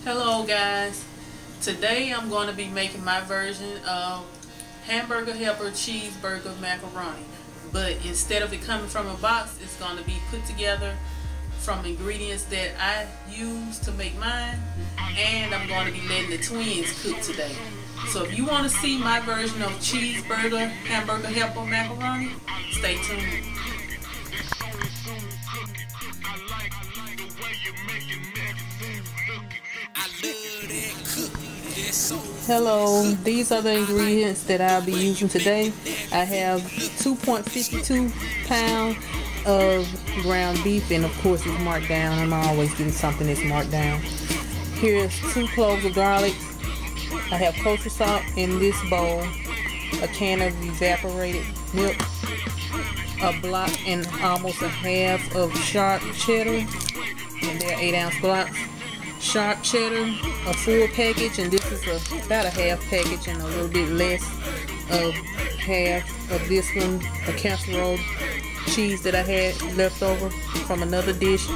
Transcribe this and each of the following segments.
Hello guys, today I'm going to be making my version of hamburger helper cheeseburger macaroni, but instead of it coming from a box, it's going to be put together from ingredients that I use to make mine, and I'm going to be letting the twins cook today. So if you want to see my version of cheeseburger hamburger helper macaroni, stay tuned. Hello, these are the ingredients that I'll be using today. I have 2.52 pounds of ground beef, and of course it's marked down. I'm always getting something that's marked down. Here's 2 cloves of garlic. I have kosher salt in this bowl, a can of evaporated milk, a block and almost a half of sharp cheddar, and they're 8-ounce blocks. Sharp cheddar, a full package, and this is about a half package and a little bit less of half of this one, a casserole cheese that I had left over from another dish,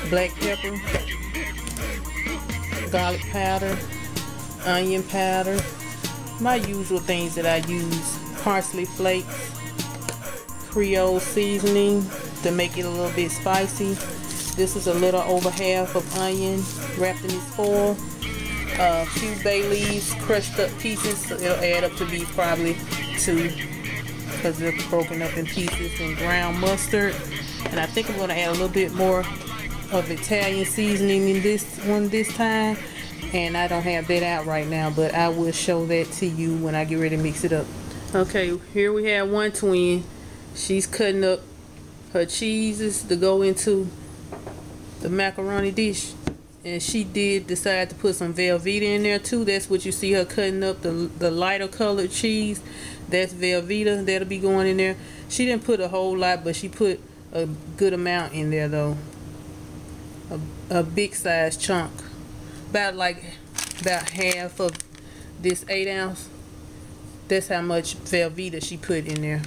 black pepper, garlic powder, onion powder, my usual things that I use, parsley flakes, Creole seasoning to make it a little bit spicy. This is a little over half of onion wrapped in this foil, a few bay leaves, crushed up pieces, so it'll add up to be probably 2 because they're broken up in pieces, and ground mustard. And I think I'm going to add a little bit more of Italian seasoning in this one this time, and I don't have that out right now, but I will show that to you when I get ready to mix it up. Okay, here we have one twin. She's cutting up her cheeses to go into the macaroni dish, and she did decide to put some velveeta in there too. That's what you see her cutting up, the lighter colored cheese. That's velveeta that'll be going in there. She didn't put a whole lot, but she put a good amount in there though, a big size chunk, about half of this 8-ounce. That's how much velveeta she put in there,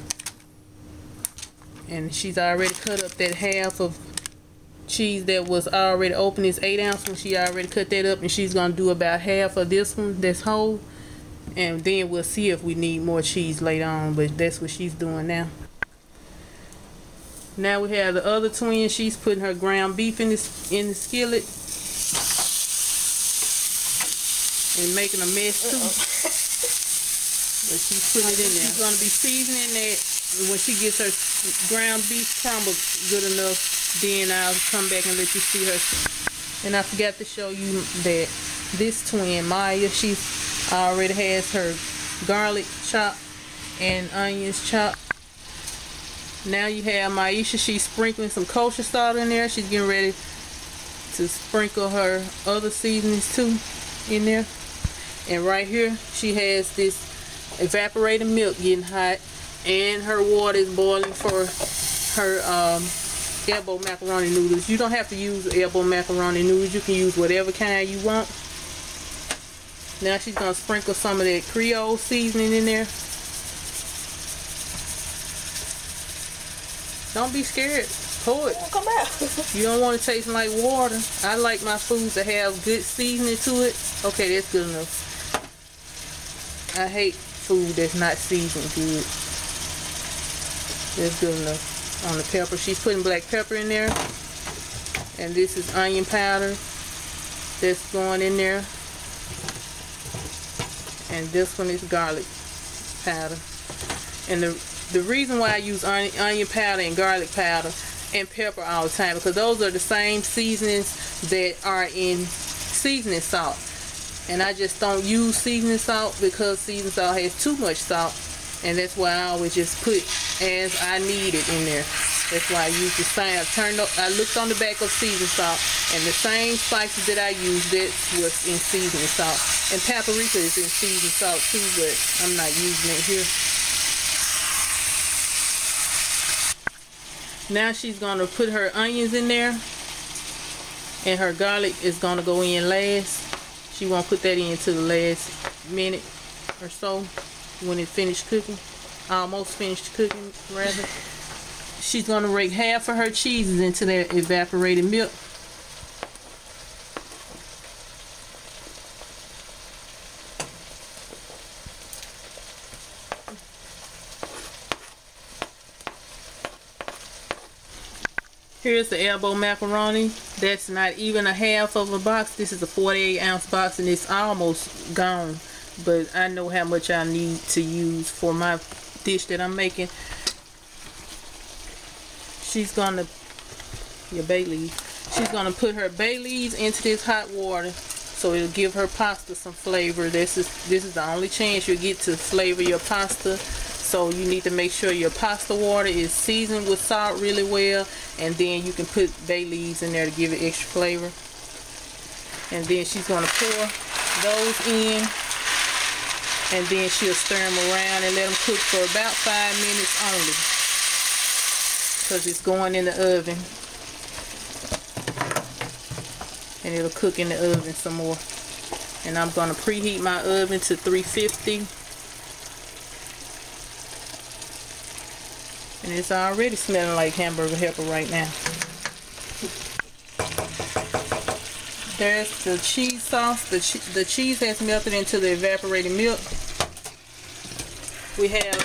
and she's already cut up that half of cheese that was already open. This 8-ounce one, she already cut that up, and she's gonna do about half of this one that's whole, and then we'll see if we need more cheese later on, but that's what she's doing now. Now we have the other twin. She's putting her ground beef in the skillet and making a mess too, but she's putting it in there. She's gonna be seasoning that, and when she gets her ground beef crumbled good enough, then I'll come back and let you see her. And I forgot to show you that this twin, Maya, she already has her garlic chopped and onions chopped. Now you have Maisha. She's sprinkling some kosher salt in there. She's getting ready to sprinkle her other seasonings too in there. And right here she has this evaporated milk getting hot, and her water is boiling for her elbow macaroni noodles. You don't have to use elbow macaroni noodles. You can use whatever kind you want. Now she's gonna sprinkle some of that Creole seasoning in there. Don't be scared. Pour it. Come out. You don't want to taste like water. I like my food to have good seasoning to it. Okay, that's good enough. I hate food that's not seasoned good. That's good enough. On the pepper, she's putting black pepper in there, and this is onion powder that's going in there, and this one is garlic powder. And the reason why I use onion powder and garlic powder and pepper all the time, because those are the same seasonings that are in seasoning salt, and I just don't use seasoning salt because seasoning salt has too much salt. And that's why I always just put as I need it in there. That's why I use the same. I looked on the back of seasoning salt, and the same spices that I use, that's what's in seasoning salt. And paprika is in seasoning salt too, but I'm not using it here. Now she's gonna put her onions in there, and her garlic is gonna go in last. She won't put that in to the last minute or so. When it finished cooking, almost finished cooking rather. She's gonna rake half of her cheeses into that evaporated milk, Here's the elbow macaroni. That's not even a half of a box. This is a 48-ounce box and it's almost gone. But I know how much I need to use for my dish that I'm making. She's gonna, your bay leaf. She's gonna put her bay leaves into this hot water so it'll give her pasta some flavor. This is the only chance you'll get to flavor your pasta. So you need to make sure your pasta water is seasoned with salt really well, and then you can put bay leaves in there to give it extra flavor. And then she's going to pour those in, and then she'll stir them around and let them cook for about 5 minutes only, because it's going in the oven, and it'll cook in the oven some more. And I'm going to preheat my oven to 350. And it's already smelling like hamburger helper right now. There's the cheese sauce. The cheese has melted into the evaporated milk. We have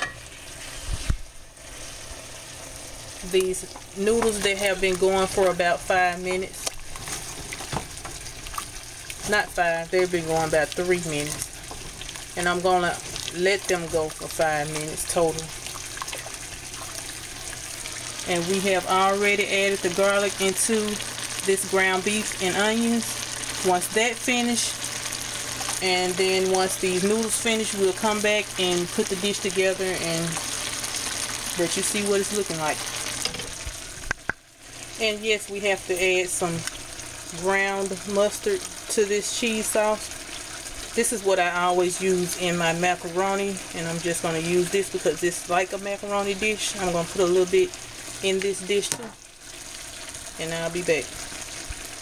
these noodles that have been going for about 5 minutes. Not 5, they've been going about 3 minutes. And I'm gonna let them go for 5 minutes total. And we have already added the garlic into this ground beef and onions. Once that finishes, and then once these noodles finish, we'll come back and put the dish together and let you see what it's looking like. And yes, we have to add some ground mustard to this cheese sauce. This is what I always use in my macaroni, and I'm just going to use this because it's like a macaroni dish. I'm going to put a little bit in this dish too, and I'll be back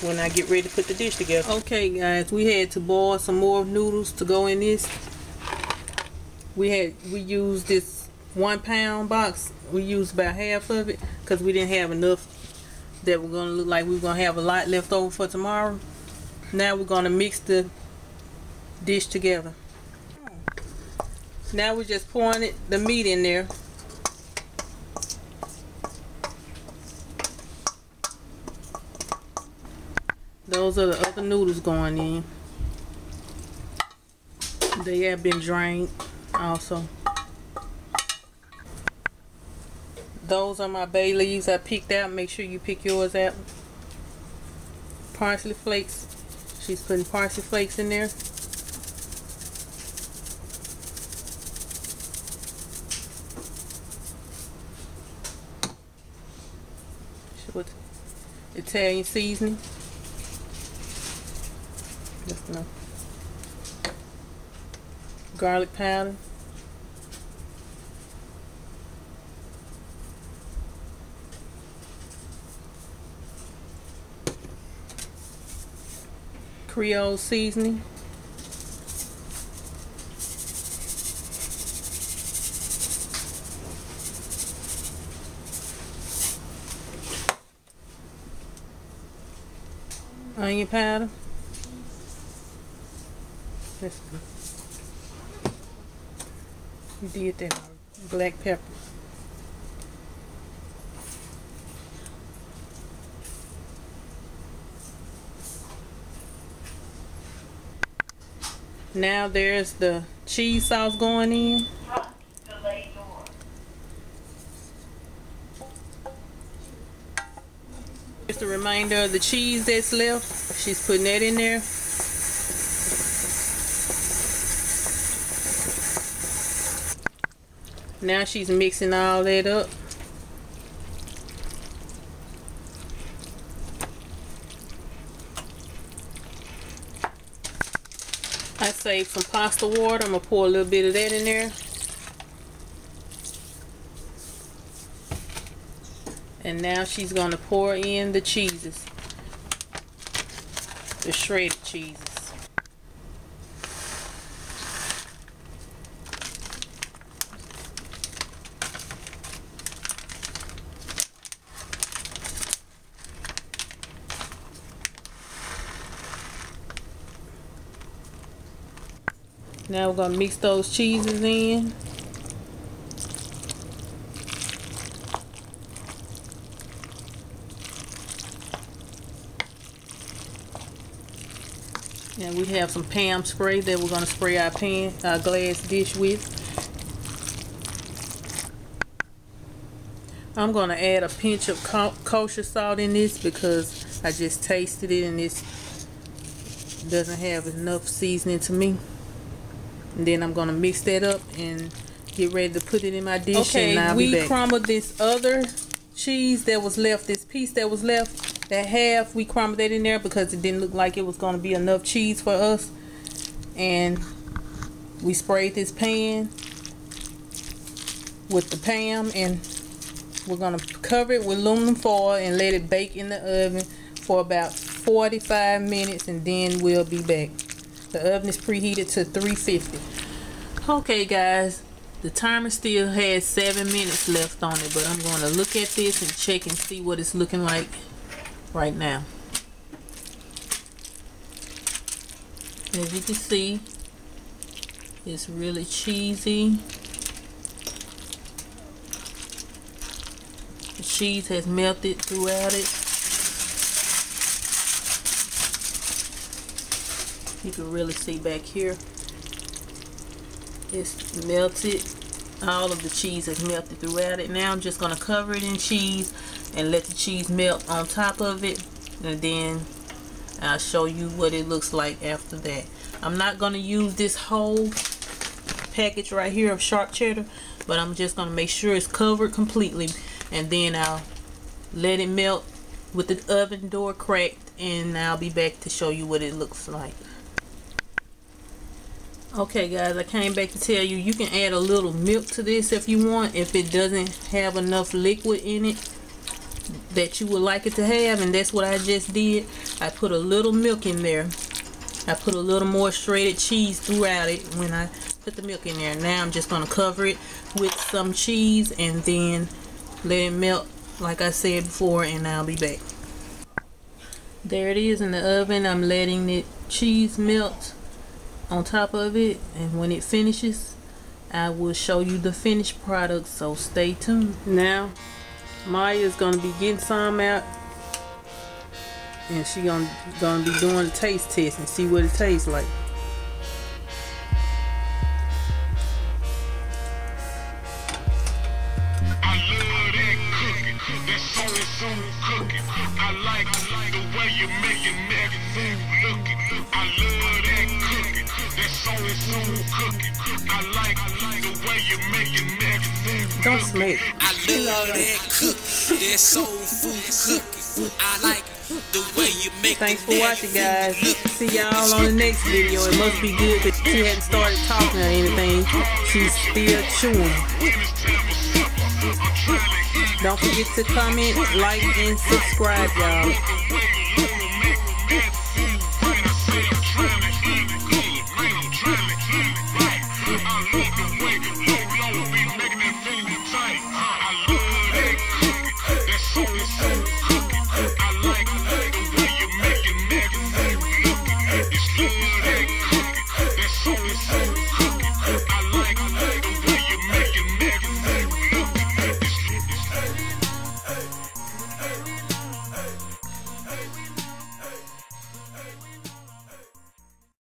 when I get ready to put the dish together. Okay guys, we had to boil some more noodles to go in this. We used this 1 pound box. We used about half of it because we didn't have enough that we're gonna look like we were gonna have a lot left over for tomorrow. Now we're gonna mix the dish together. Now we're just pouring the meat in there. Those are the other noodles going in. They have been drained also. Those are my bay leaves I picked out. Make sure you pick yours out. Parsley flakes. She's putting parsley flakes in there. With Italian seasoning. Just enough. Garlic powder. Creole seasoning. Onion powder. You did that one. Black pepper. Now there's the cheese sauce going in. Just the remainder of the cheese that's left. She's putting that in there. Now she's mixing all that up. I saved some pasta water. I'm going to pour a little bit of that in there. And now she's going to pour in the cheeses. The shredded cheeses. Now we're going to mix those cheeses in. And we have some Pam spray that we're going to spray our glass dish with. I'm going to add a pinch of kosher salt in this because I just tasted it and this doesn't have enough seasoning to me. And then I'm going to mix that up and get ready to put it in my dish. Okay, and I'll be back. We crumbled this other cheese that was left, this piece that was left, that half, we crumbled that in there because it didn't look like it was going to be enough cheese for us. And we sprayed this pan with the Pam, and we're going to cover it with aluminum foil and let it bake in the oven for about 45 minutes, and then we'll be back. The oven is preheated to 350. Okay guys, the timer still has 7 minutes left on it, but I'm going to look at this and check and see what it's looking like right now. As you can see, it's really cheesy. The cheese has melted throughout it. You can really see back here. It's melted. All of the cheese has melted throughout it. Now I'm just going to cover it in cheese and let the cheese melt on top of it, and then I'll show you what it looks like after that. I'm not going to use this whole package right here of sharp cheddar, but I'm just going to make sure it's covered completely, and then I'll let it melt with the oven door cracked, and I'll be back to show you what it looks like. Okay guys, I came back to tell you, you can add a little milk to this if you want, if it doesn't have enough liquid in it that you would like it to have, and that's what I just did. I put a little milk in there. I put a little more shredded cheese throughout it when I put the milk in there. Now I'm just going to cover it with some cheese and then let it melt like I said before, and I'll be back. There it is in the oven. I'm letting the cheese melt on top of it, and when it finishes I will show you the finished product, so stay tuned. Now Maya is going to be getting some out, and she gonna be doing the taste test and see what it tastes like. I love that cooking, that soul cooking. I like the way you make it, everything looking. I love that cooking, that soul cooking. I like the way you make it, everything. Don't smack. I love that cooking, that soul food cooking. I like the way you make it. Thanks for watching, guys. See y'all on the next video. It must be good that she hadn't started talking or anything. She's still chewing. Don't forget to comment, like, and subscribe, y'all.